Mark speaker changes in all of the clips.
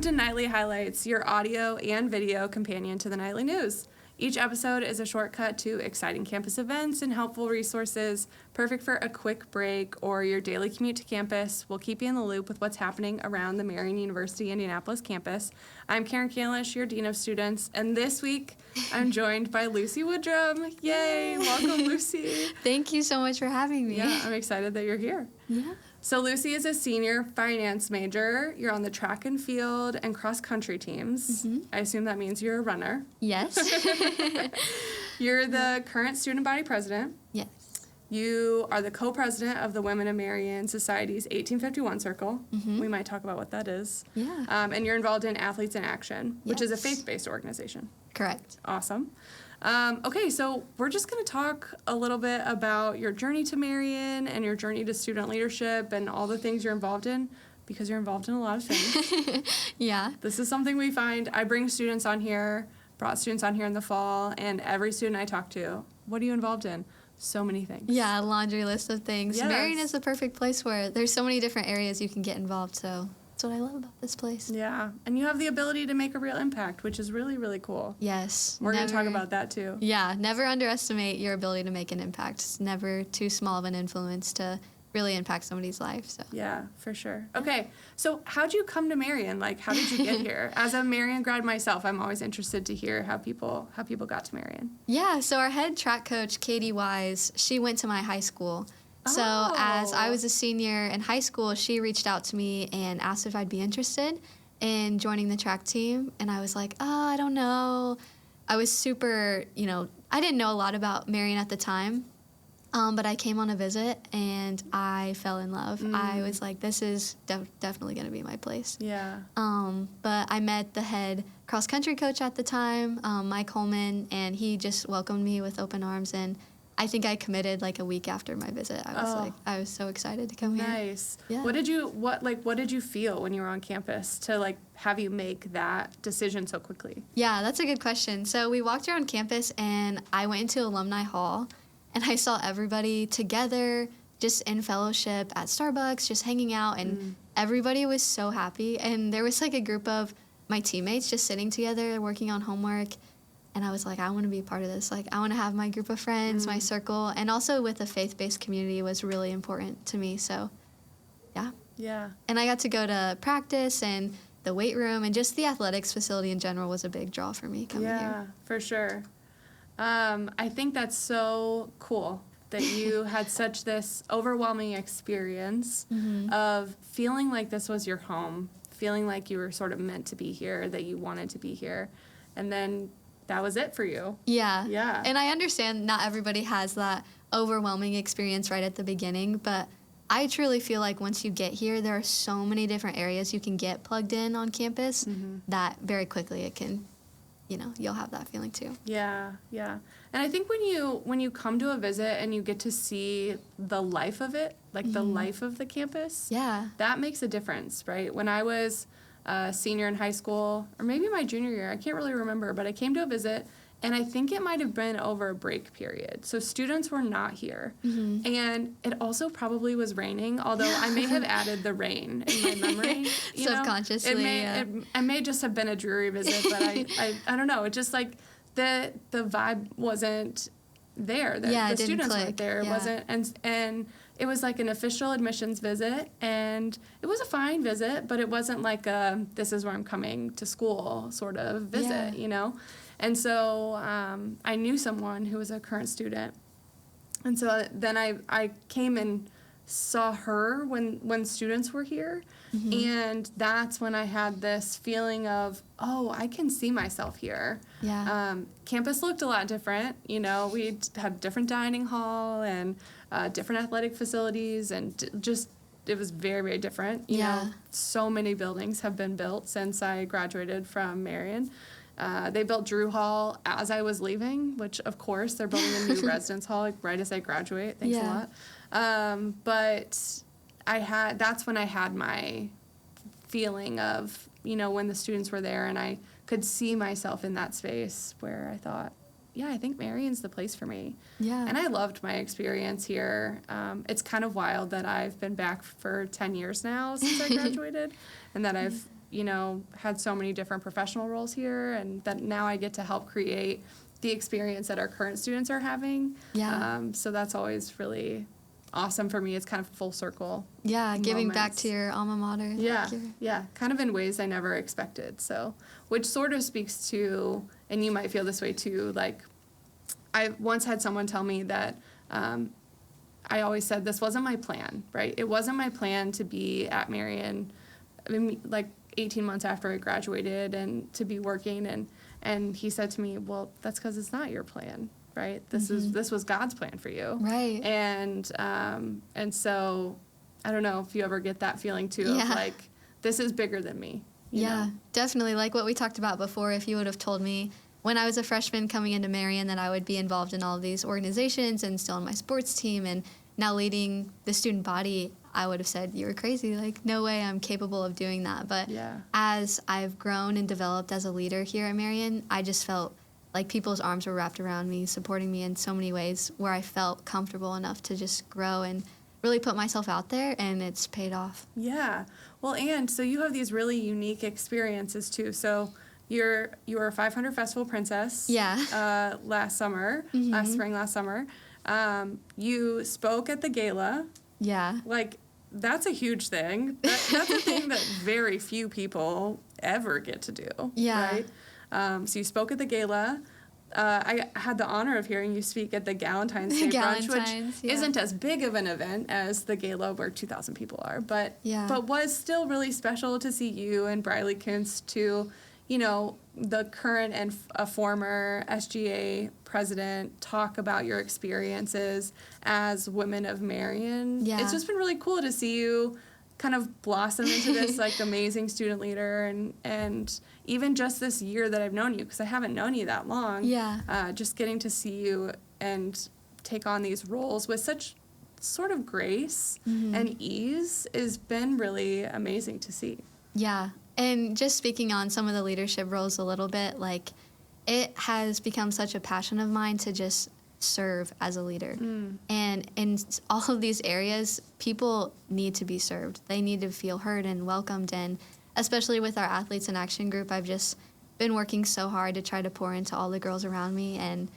Speaker 1: to Nightly Highlights, your audio and video companion to the nightly news. Each episode is a shortcut to exciting campus events and helpful resources, perfect for a quick break or your daily commute to campus. We'll keep you in the loop with what's happening around the Marian University Indianapolis campus. I'm Karen Candlish, your Dean of Students, and this week I'm joined by Luci Woodrum. Yay! Welcome, Luci.
Speaker 2: Thank you so much for having me.
Speaker 1: Yeah, I'm excited that you're here.
Speaker 2: Yeah.
Speaker 1: So Luci is a senior finance major. You're on the track and field and cross-country teams. Mm-hmm. I assume that means you're a runner.
Speaker 2: Yes.
Speaker 1: You're the current student body president.
Speaker 2: Yes.
Speaker 1: You are the co-president of the Women of Marian Society's 1851 Circle.
Speaker 2: Mm-hmm.
Speaker 1: We might talk about what that is.
Speaker 2: Yeah.
Speaker 1: And you're involved in Athletes in Action, which is a faith-based organization.
Speaker 2: Correct.
Speaker 1: Awesome. Okay, so we're just going to talk a little bit about your journey to Marian and your journey to student leadership and all the things you're involved in, because you're involved in a lot of things.
Speaker 2: Yeah.
Speaker 1: This is something we find. I bring students on here, brought students on here in the fall, and every student I talk to, what are you involved in? So many things.
Speaker 2: Yeah, a laundry list of things.
Speaker 1: Yes.
Speaker 2: Marian is the perfect place where there's so many different areas you can get involved, so that's what I love about this place.
Speaker 1: Yeah, and you have the ability to make a real impact, which is really, really cool.
Speaker 2: Yes.
Speaker 1: We're going to talk about that, too.
Speaker 2: Yeah, never underestimate your ability to make an impact. It's never too small of an influence to really impact somebody's life. So.
Speaker 1: Yeah, for sure. Okay, so how'd you come to Marian? Like, how did you get here? As a Marian grad myself, I'm always interested to hear how people got to Marian.
Speaker 2: Yeah, so our head track coach, Katie Wise, she went to my high school. So as I was a senior in high school, she reached out to me and asked if I'd be interested in joining the track team. And I was like, I don't know. I was super, I didn't know a lot about Marian at the time. But I came on a visit and I fell in love. I was like, this is definitely going to be my place.
Speaker 1: Yeah.
Speaker 2: But I met the head cross-country coach at the time, Mike Holman, and he just welcomed me with open arms. And I think I committed like a week after my visit. I was so excited to come here.
Speaker 1: Nice.
Speaker 2: Yeah.
Speaker 1: What did you feel when you were on campus to have you make that decision so quickly?
Speaker 2: Yeah, that's a good question. So we walked around campus and I went into Alumni Hall and I saw everybody together just in fellowship at Starbucks, just hanging out, and everybody was so happy. And there was like a group of my teammates just sitting together working on homework. And I was like, I want to be a part of this. Like, I want to have my group of friends, my circle. And also with a faith-based community was really important to me. So, yeah.
Speaker 1: Yeah.
Speaker 2: And I got to go to practice and the weight room. And just the athletics facility in general was a big draw for me coming here.
Speaker 1: Yeah, for sure. I think that's so cool that you had such this overwhelming experience of feeling like this was your home, feeling like you were sort of meant to be here, that you wanted to be here. And then that was it for you.
Speaker 2: Yeah.
Speaker 1: Yeah.
Speaker 2: And I understand not everybody has that overwhelming experience right at the beginning, but I truly feel like once you get here, there are so many different areas you can get plugged in on campus that very quickly it can, you'll have that feeling too.
Speaker 1: Yeah, yeah. And I think when you come to a visit and you get to see the life of it, like the life of the campus, that makes a difference, right? When I was a senior in high school, or maybe my junior year, I can't really remember, but I came to a visit, and I think it might have been over a break period. So students were not here. And it also probably was raining, although I may have added the rain in my memory.
Speaker 2: Subconsciously,
Speaker 1: it may just have been a dreary visit, but I don't know. It just like the vibe wasn't there. The students weren't there. It wasn't, and it was like an official admissions visit, and it was a fine visit, but it wasn't like a this is where I'm coming to school sort of visit, And so I knew someone who was a current student, and so then I came and saw her when students were here, and that's when I had this feeling of, I can see myself here.
Speaker 2: Yeah.
Speaker 1: Campus looked a lot different. We had different dining hall and different athletic facilities, and just it was very, very different. You know, so many buildings have been built since I graduated from Marian. They built Drew Hall as I was leaving, which, of course, they're building a new residence hall right as I graduate. Thanks a lot. But that's when I had my feeling of, when the students were there and I could see myself in that space where I thought, yeah, I think Marian's the place for me.
Speaker 2: Yeah.
Speaker 1: And I loved my experience here. It's kind of wild that I've been back for 10 years now since I graduated, and that I've had so many different professional roles here, and that now I get to help create the experience that our current students are having.
Speaker 2: Yeah.
Speaker 1: So that's always really awesome for me. It's kind of full circle.
Speaker 2: Yeah, giving back to your alma mater.
Speaker 1: Yeah, kind of in ways I never expected. So, which sort of speaks to, and you might feel this way too, like I once had someone tell me that I always said this wasn't my plan, right? It wasn't my plan to be at Marian, like 18 months after I graduated and to be working. And he said to me, well, that's because it's not your plan, right? This was God's plan for you.
Speaker 2: Right.
Speaker 1: And so I don't know if you ever get that feeling too of like, this is bigger than me. You know?
Speaker 2: Definitely. Like what we talked about before, if you would have told me when I was a freshman coming into Marian that I would be involved in all of these organizations and still on my sports team and now leading the student body, I would have said, you were crazy. Like, no way I'm capable of doing that. But as I've grown and developed as a leader here at Marian, I just felt like people's arms were wrapped around me, supporting me in so many ways where I felt comfortable enough to just grow and really put myself out there, and it's paid off. Yeah.
Speaker 1: Well, and so you have these really unique experiences, too. So you were a 500 Festival Princess last spring, last summer. You spoke at the gala.
Speaker 2: Yeah.
Speaker 1: Like, that's a huge thing. That's a thing that very few people ever get to do.
Speaker 2: Yeah.
Speaker 1: Right? So you spoke at the gala. I had the honor of hearing you speak at the Galentine's Day Brunch, which isn't as big of an event as the gala where 2,000 people are, but was still really special to see you and Briley Kuntz, to, the current and a former SGA president, talk about your experiences as women of Marian. Yeah. It's just been really cool to see you kind of blossom into this like amazing student leader, and even just this year that I've known you, because I haven't known you that long. Yeah. Just getting to see you and take on these roles with such sort of grace and ease has been really amazing to see.
Speaker 2: Yeah. And just speaking on some of the leadership roles a little bit, like it has become such a passion of mine to just serve as a leader. And in all of these areas, people need to be served. They need to feel heard and welcomed. And especially with our Athletes in Action group, I've just been working so hard to try to pour into all the girls around me. And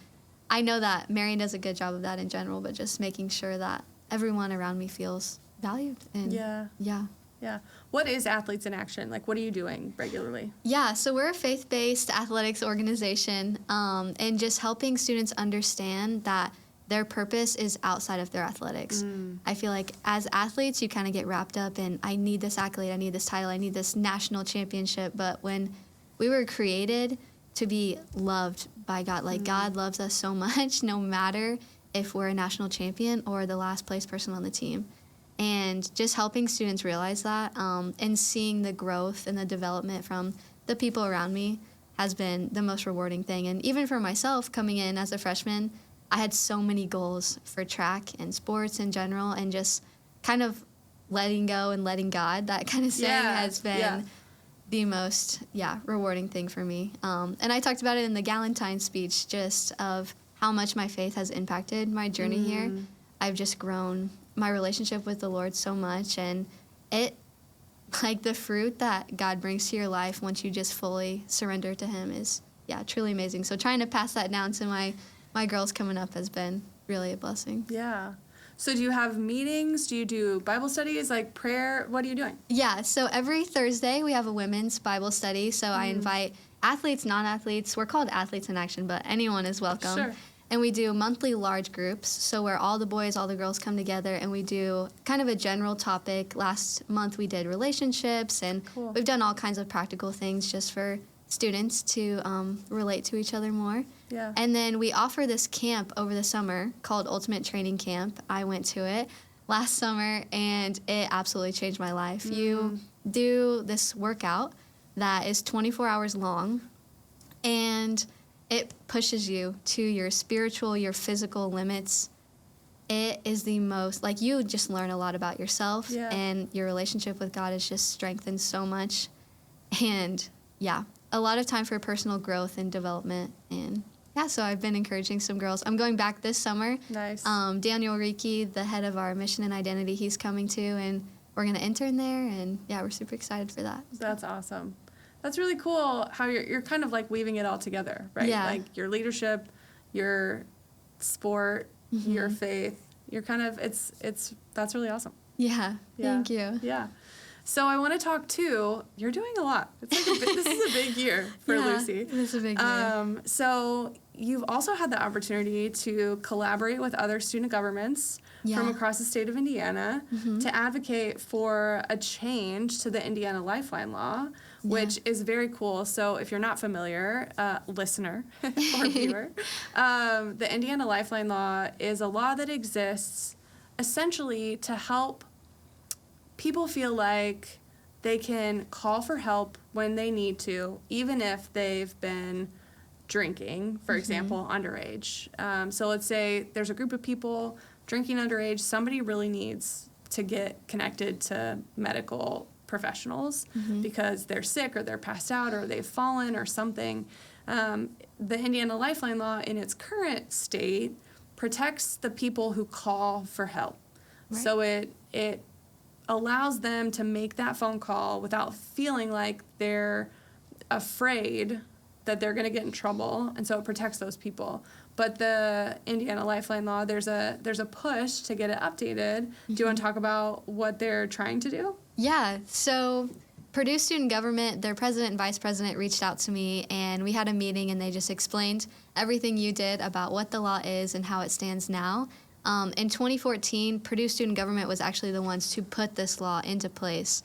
Speaker 2: I know that Marian does a good job of that in general, but just making sure that everyone around me feels valued. And
Speaker 1: Yeah. What is Athletes in Action? Like, what are you doing regularly?
Speaker 2: Yeah, so we're a faith-based athletics organization, and just helping students understand that their purpose is outside of their athletics. I feel like as athletes, you kind of get wrapped up in, I need this accolade, I need this title, I need this national championship. But when we were created to be loved by God, like God loves us so much, no matter if we're a national champion or the last place person on the team. And just helping students realize that, and seeing the growth and the development from the people around me has been the most rewarding thing. And even for myself, coming in as a freshman, I had so many goals for track and sports in general, and just kind of letting go and letting God, that kind of saying has been the most rewarding thing for me. And I talked about it in the Galentine speech, just of how much my faith has impacted my journey here. I've just grown my relationship with the Lord so much, and it, like, the fruit that God brings to your life once you just fully surrender to Him is truly amazing. So trying to pass that down to my girls coming up has been really a blessing.
Speaker 1: Yeah. So do you have meetings? Do you do Bible studies, like prayer? What are you doing?
Speaker 2: Yeah, so every Thursday we have a women's Bible study. So I invite athletes, non-athletes. We're called Athletes in Action, but anyone is welcome. Sure. And we do monthly large groups, so where all the boys, all the girls come together, and we do kind of a general topic. Last month we did relationships, and we've done all kinds of practical things just for students to relate to each other more. Yeah. And then we offer this camp over the summer called Ultimate Training Camp. I went to it last summer, and it absolutely changed my life. You do this workout that is 24 hours long, and it pushes you to your spiritual, your physical limits. It is the most, like, you just learn a lot about yourself, and your relationship with God is just strengthened so much. And, a lot of time for personal growth and development. And, so I've been encouraging some girls. I'm going back this summer.
Speaker 1: Nice.
Speaker 2: Daniel Ricci, the head of our mission and identity, he's coming too, and we're going to intern there, and yeah, we're super excited for that.
Speaker 1: That's awesome. That's really cool how you're kind of like weaving it all together, right?
Speaker 2: Yeah.
Speaker 1: Like your leadership, your sport, your faith. You're kind of that's really awesome.
Speaker 2: Yeah. Thank you.
Speaker 1: Yeah. So I want to talk too. You're doing a lot. It's like this is a big year for Luci.
Speaker 2: It is a big year.
Speaker 1: So you've also had the opportunity to collaborate with other student governments from across the state of Indiana to advocate for a change to the Indiana Lifeline Law, which is very cool. So if you're not familiar, listener or viewer, the Indiana Lifeline Law is a law that exists essentially to help people feel like they can call for help when they need to, even if they've been drinking, for example, underage. So let's say there's a group of people drinking underage. Somebody really needs to get connected to medical professionals because they're sick or they're passed out or they've fallen or something. The Indiana Lifeline Law in its current state protects the people who call for help. Right. So it allows them to make that phone call without feeling like they're afraid that they're going to get in trouble, and so it protects those people. But the Indiana Lifeline Law, there's a push to get it updated. Do you want to talk about what they're trying to do?
Speaker 2: Yeah, so Purdue Student Government, their president and vice president reached out to me, and we had a meeting, and they just explained everything you did about what the law is and how it stands now. In 2014, Purdue Student Government was actually the ones to put this law into place.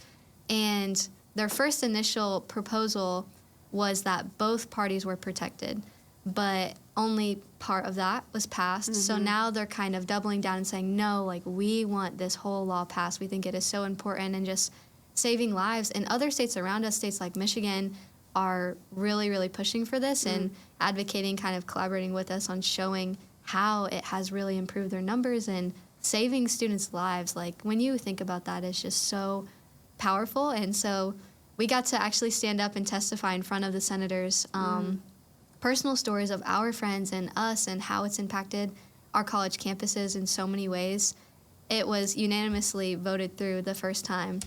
Speaker 2: And their first initial proposal was that both parties were protected, but only part of that was passed. So now they're kind of doubling down and saying, no, like, we want this whole law passed. We think it is so important and just saving lives. And other states around us, states like Michigan, are really, really pushing for this and advocating, kind of collaborating with us on showing how it has really improved their numbers and saving students' lives. Like, when you think about that, it's just so powerful. And so we got to actually stand up and testify in front of the senators, personal stories of our friends and us and how it's impacted our college campuses in so many ways. It was unanimously voted through the first time.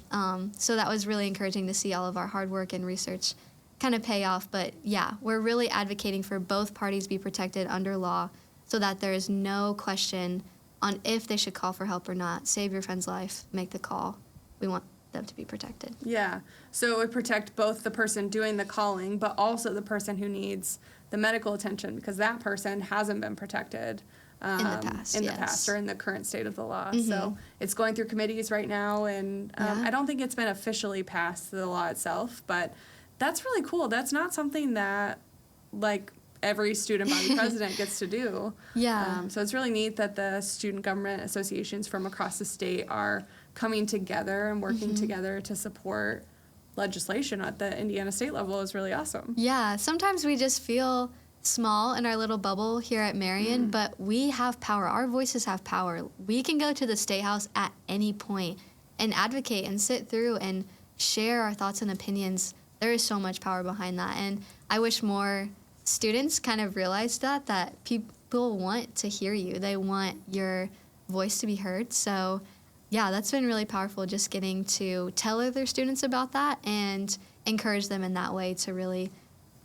Speaker 2: So that was really encouraging to see all of our hard work and research kind of pay off. But yeah, we're really advocating for both parties be protected under law, so that there is no question on if they should call for help or not. Save your friend's life, make the call. We want them to be protected.
Speaker 1: Yeah, so it would protect both the person doing the calling, but also the person who needs the medical attention, because that person hasn't been protected
Speaker 2: in the past
Speaker 1: or in the current state of the law. So it's going through committees right now, and I don't think it's been officially passed, the law itself, but that's really cool. That's not something that, like, every student body president gets to do. So it's really neat that the student government associations from across the state are coming together and working together to support legislation at the Indiana state level. Is really awesome.
Speaker 2: Yeah, sometimes we just feel small in our little bubble here at Marion, but we have power. Our voices have power. We can go to the State House at any point and advocate and sit through and share our thoughts and opinions. There is so much power behind that, and I wish more students kind of realized that people want to hear you. They want your voice to be heard. So yeah, that's been really powerful, just getting to tell other students about that and encourage them in that way to really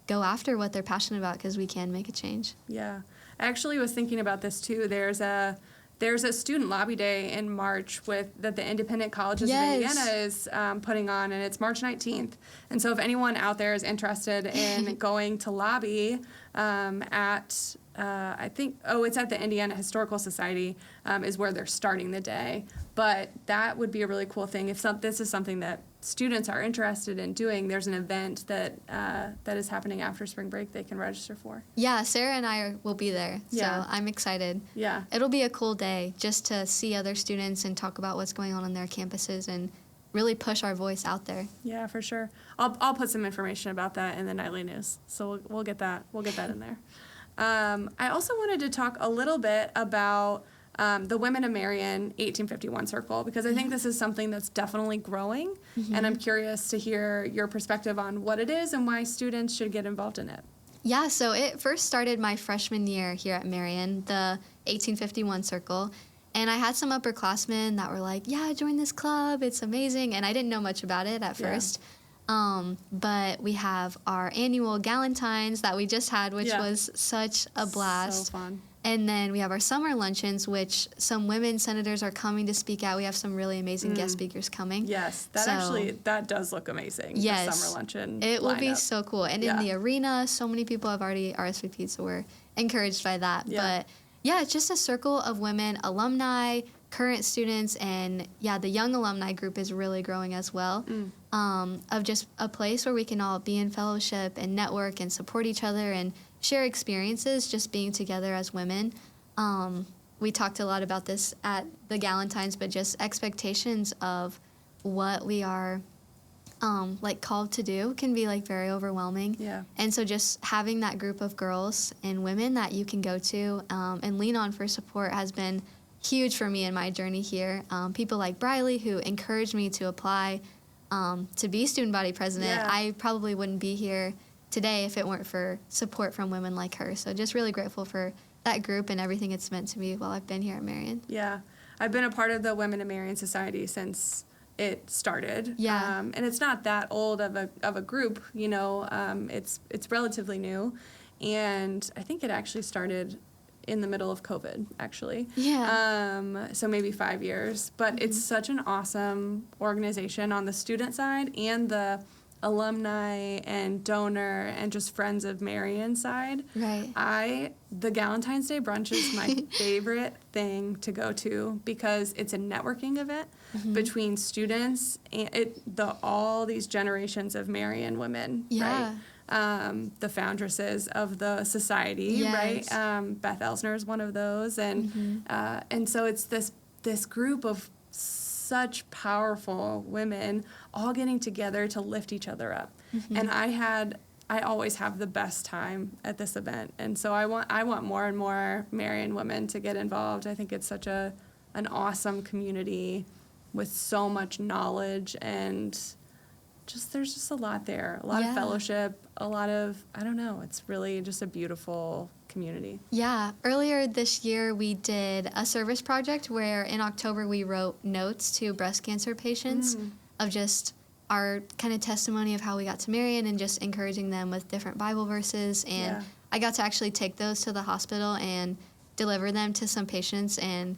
Speaker 2: go after what they're passionate about, because we can make a change.
Speaker 1: Yeah. I actually was thinking about this too. There's a student lobby day in March that the Independent Colleges of Indiana is putting on, and it's March 19th. And so if anyone out there is interested in going to lobby at, I think, it's at the Indiana Historical Society is where they're starting the day. But that would be a really cool thing. If this is something that students are interested in doing, there's an event that is happening after spring break they can register for.
Speaker 2: Yeah, Sarah and I will be there, so I'm excited.
Speaker 1: Yeah.
Speaker 2: It'll be a cool day just to see other students and talk about what's going on their campuses and really push our voice out there.
Speaker 1: Yeah, for sure. I'll put some information about that in the nightly news, so we'll get that in there. I also wanted to talk a little bit about the Women of Marion 1851 Circle, because I think this is something that's definitely growing, and I'm curious to hear your perspective on what it is and why students should get involved in it.
Speaker 2: Yeah, so it first started my freshman year here at Marion, the 1851 Circle, And I had some upperclassmen that were like, yeah, join this club. It's amazing. And I didn't know much about it at first. But we have our annual Galentine's that we just had, which was such a blast.
Speaker 1: So fun.
Speaker 2: And then we have our summer luncheons, which some women senators are coming to speak at. We have some really amazing guest speakers coming.
Speaker 1: Yes, that does look amazing.
Speaker 2: Yes,
Speaker 1: the summer luncheon.
Speaker 2: It will be
Speaker 1: lineup.
Speaker 2: so cool. And in the arena, so many people have already RSVP'd, so we're encouraged by that.
Speaker 1: Yeah.
Speaker 2: But yeah, it's just a circle of women, alumni, current students, and the young alumni group is really growing as well. Of just a place where we can all be in fellowship and network and support each other and share experiences just being together as women. We talked a lot about this at the Galentine's, but just expectations of what we are called to do can be very overwhelming.
Speaker 1: Yeah.
Speaker 2: And so just having that group of girls and women that you can go to and lean on for support has been huge for me in my journey here. People like Briley, who encouraged me to apply to be student body president.
Speaker 1: Yeah.
Speaker 2: I probably wouldn't be here today if it weren't for support from women like her. So just really grateful for that group and everything it's meant to me while I've been here at Marian.
Speaker 1: Yeah. I've been a part of the Women in Marian Society since it started.
Speaker 2: Yeah.
Speaker 1: And it's not that old of a group, it's relatively new. And I think it actually started in the middle of COVID, actually.
Speaker 2: Yeah.
Speaker 1: So maybe 5 years. But it's such an awesome organization on the student side and the alumni and donor and just friends of Marian side.
Speaker 2: Right.
Speaker 1: The Galentine's Day brunch is my favorite thing to go to because it's a networking event between students and all these generations of Marian women.
Speaker 2: Yeah.
Speaker 1: Right? The foundresses of the society, right? Beth Elsner is one of those, and so it's this group of such powerful women all getting together to lift each other up. And I always have the best time at this event, and so I want more and more Marian women to get involved. I think it's such an awesome community with so much knowledge and there's just a lot there, a lot of fellowship, a lot of, I don't know, it's really just a beautiful community.
Speaker 2: Yeah. Earlier this year, we did a service project where in October we wrote notes to breast cancer patients of just our kind of testimony of how we got to Marian and just encouraging them with different Bible verses. And I got to actually take those to the hospital and deliver them to some patients, and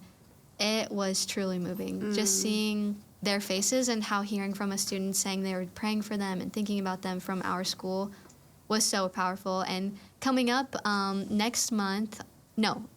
Speaker 2: it was truly moving. Just seeing their faces and how hearing from a student saying they were praying for them and thinking about them from our school was so powerful. And coming up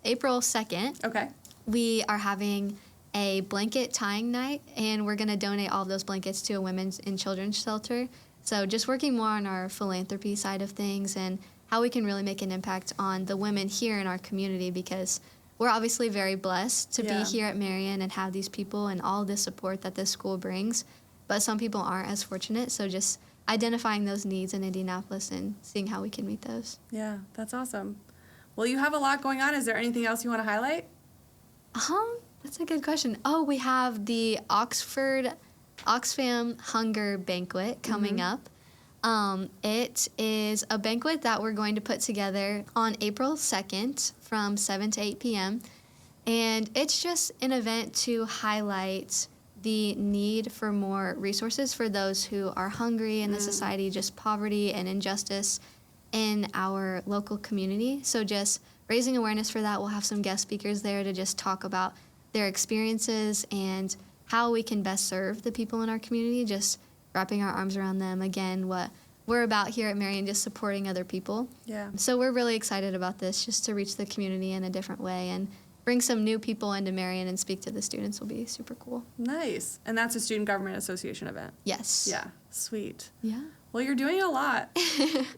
Speaker 2: April 2nd, we are having a blanket tying night, and we're going to donate all of those blankets to a women's and children's shelter. So just working more on our philanthropy side of things and how we can really make an impact on the women here in our community, because we're obviously very blessed to be here at Marian and have these people and all the support that this school brings, but some people aren't as fortunate. So just identifying those needs in Indianapolis and seeing how we can meet those. Yeah,
Speaker 1: that's awesome. Well, you have a lot going on. Is there anything else you want to highlight?
Speaker 2: That's a good question. Oh, we have the Oxfam Hunger Banquet coming up. It is a banquet that we're going to put together on April 2nd from 7 to 8 p.m. And it's just an event to highlight the need for more resources for those who are hungry in the society, just poverty and injustice in our local community. So just raising awareness for that. We'll have some guest speakers there to just talk about their experiences and how we can best serve the people in our community, just wrapping our arms around them. Again, what we're about here at Marian, just supporting other people.
Speaker 1: Yeah.
Speaker 2: So we're really excited about this, just to reach the community in a different way and bring some new people into Marian and speak to the students will be super cool.
Speaker 1: Nice. And that's a Student Government Association event?
Speaker 2: Yes.
Speaker 1: Yeah. Sweet.
Speaker 2: Yeah.
Speaker 1: Well, you're doing a lot.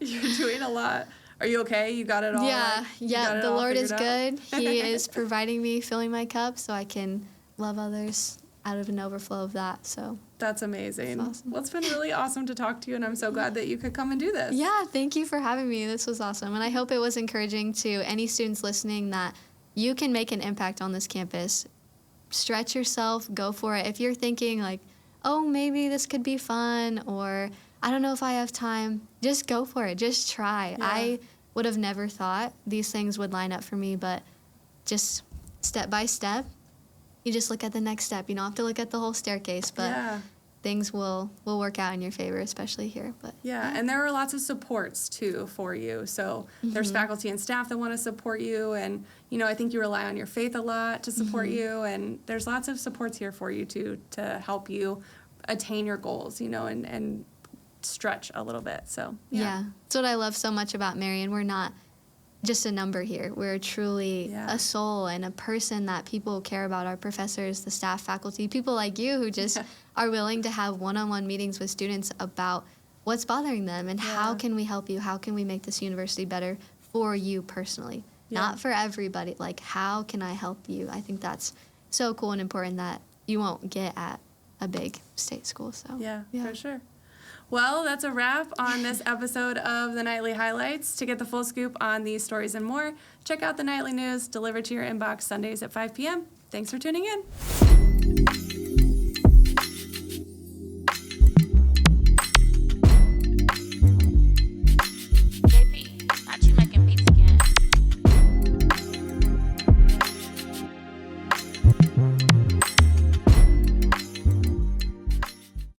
Speaker 1: You're doing a lot. Are you okay? You got it all?
Speaker 2: Yeah. The Lord is good. He is providing me, filling my cup so I can love others out of an overflow of that. So
Speaker 1: that's amazing.
Speaker 2: That's awesome.
Speaker 1: Well, it's been really awesome to talk to you, and I'm so glad that you could come and do this.
Speaker 2: Yeah, thank you for having me. This was awesome. And I hope it was encouraging to any students listening that you can make an impact on this campus. Stretch yourself, go for it. If you're thinking like, oh, maybe this could be fun, or I don't know if I have time, just go for it. Just try.
Speaker 1: Yeah.
Speaker 2: I would have never thought these things would line up for me, but just step by step, you just look at the next step. You don't have to look at the whole staircase, but things will work out in your favor, especially here. But
Speaker 1: and there are lots of supports too for you. So there's faculty and staff that want to support you, and I think you rely on your faith a lot to support you, and there's lots of supports here for you to help you attain your goals, and stretch a little bit. So
Speaker 2: that's what I love so much about Marian. We're not just a number here. We're truly a soul and a person that people care about. Our professors, the staff, faculty, people like you who just are willing to have one-on-one meetings with students about what's bothering them and how can we help you, how can we make this university better for you personally, not for everybody. Like, how can I help you? I think that's so cool and important that you won't get at a big state school. So
Speaker 1: yeah, for sure. Well, that's a wrap on this episode of the Nightly Highlights. To get the full scoop on these stories and more, check out the Nightly News delivered to your inbox Sundays at 5 p.m. Thanks for tuning in.